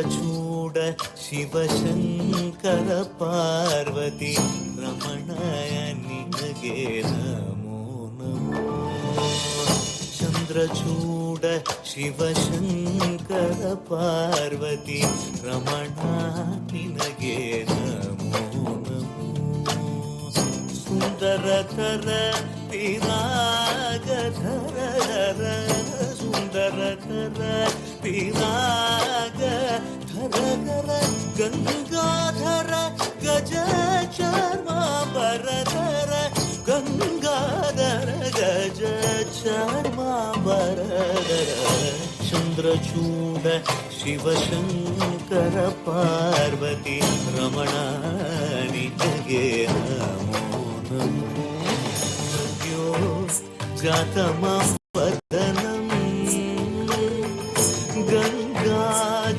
ಚಂದ್ರಚೂಡ ಶಿವಶಂಕರ ಪಾರ್ವತಿ ರಮಣಯ ನಿನಗೆ ನಮೋ ನಮೋ. ಚಂದ್ರಚೂಡ ಶಿವಶಂಕರ ಪಾರ್ವತಿ ರಮಣ ನಿನಗೆ ನಮೋ ನಮೋ. ಸುಂದರತರ ಪಿರಾಗಧರ ಸುಂದರತರ ಪಿರಾಗ ಧರ ಗಂಗಾಧರ ಗಜ ಚರ್ಮಾಂಬರಧರ ಗಂಗಾಧರ ಗಜ ಚರ್ಮಾಂಬರಧರ. ಚಂದ್ರಚೂಡ ಶಿವಶಂಕರ ಪಾರ್ವತಿ ರಮಣ ನಿನಗೆ ನಮೋ ನಮೋ. ಯೋ ಜಾತಮವದನಂ ಗಂಗಾ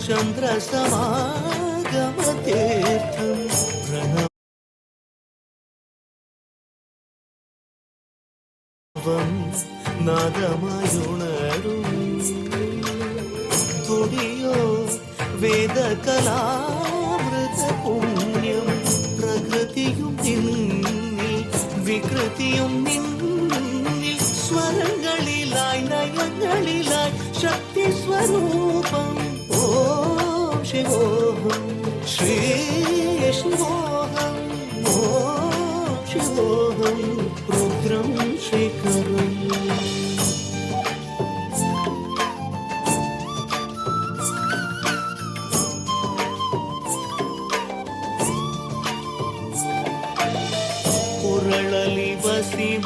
ಚಂದ್ರ ಸಮಾಗಮ ತೀರ್ಥಂ ಪ್ರಣವಂ ನಾದಮಯುಣರು ತುಡಿಯೋ ವೇದ കലാമൃത പുണ്യം. പ്രകൃതിയും നിന്നിൽ വികൃതിയും നിന്നിൽ സ്വരങ്ങളിലായി നയങ്ങളിലായി ശക്തി സ്വരൂപം. ഓം ശിവോഹം ശ്രീ ശിവോഹം ഓം ശിവോഹം രുദ്രം ശേഖരം. ಉರಳಲಿ ವಸಿಮರುದ್ರಾಕ್ಷವು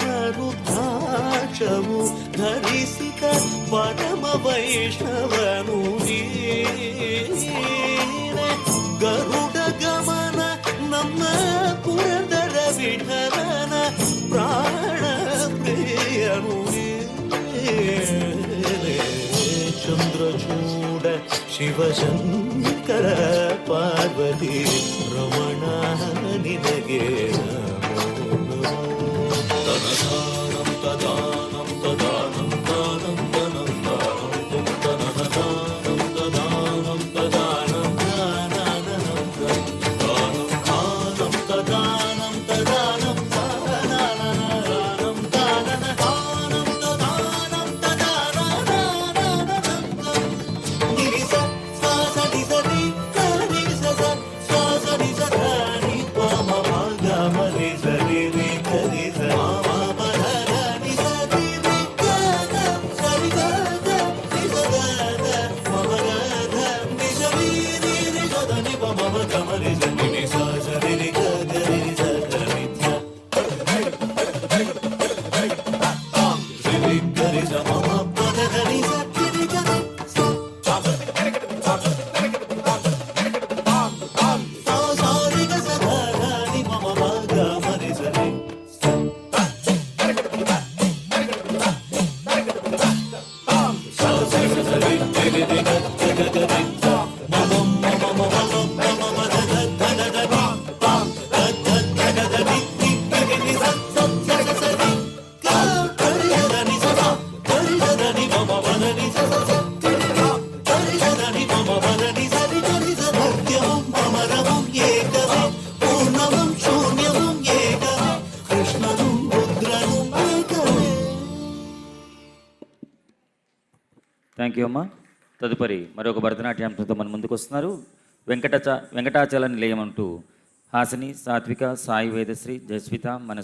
ಧರಿಸಿದ ಪರಮ ವೈಷ್ಣವನು ನೀನೆ. ಗರುಡ ಗಮನ ನಮ್ಮ ಪುರಂದರ ವಿಠಲನ ಪ್ರಾಣ ಪ್ರಿಯನು ನೀನೆ. ಚಂದ್ರಚೂಡ ಶಿವಶಂಕರ ಪಾರ್ವತಿ ರಮಣ ನಿನಗೆ ತನದಾನಂ ತದಾನಂ ತದಾನಂ ದಾನಂ ಧನಂ ದಾನಂ ತುಂ ತನದಾನಂ ತದಾನಂ ತದಾನಂ ದಾನಂ ದಾನಂ ದಾನಂ ತದಾನಂ ತದಾನಂ ದಾನಂ ದಾನಂ ದಾನಂ ತದಾನಂ ತದಾನಂ ನಿರಿಸ ಸಾಸ ನಿಸರಿ ಕರಿ ಸಸ ಸಾಸ ನಿಸರಿ ಪಮ ಭಾಗ ಮರಿ ಸರಿ ರಿ ಕರಿ థ్యాంక్ యూ అమ్మా. తదుపరి మరొక భరతనాట్యాంతో మన ముందుకు వస్తున్నారు వెంకటాచల నిలయం అంటూ హాసిని, సాత్విక, సాయి వేదశ్రీ, జస్విత, మన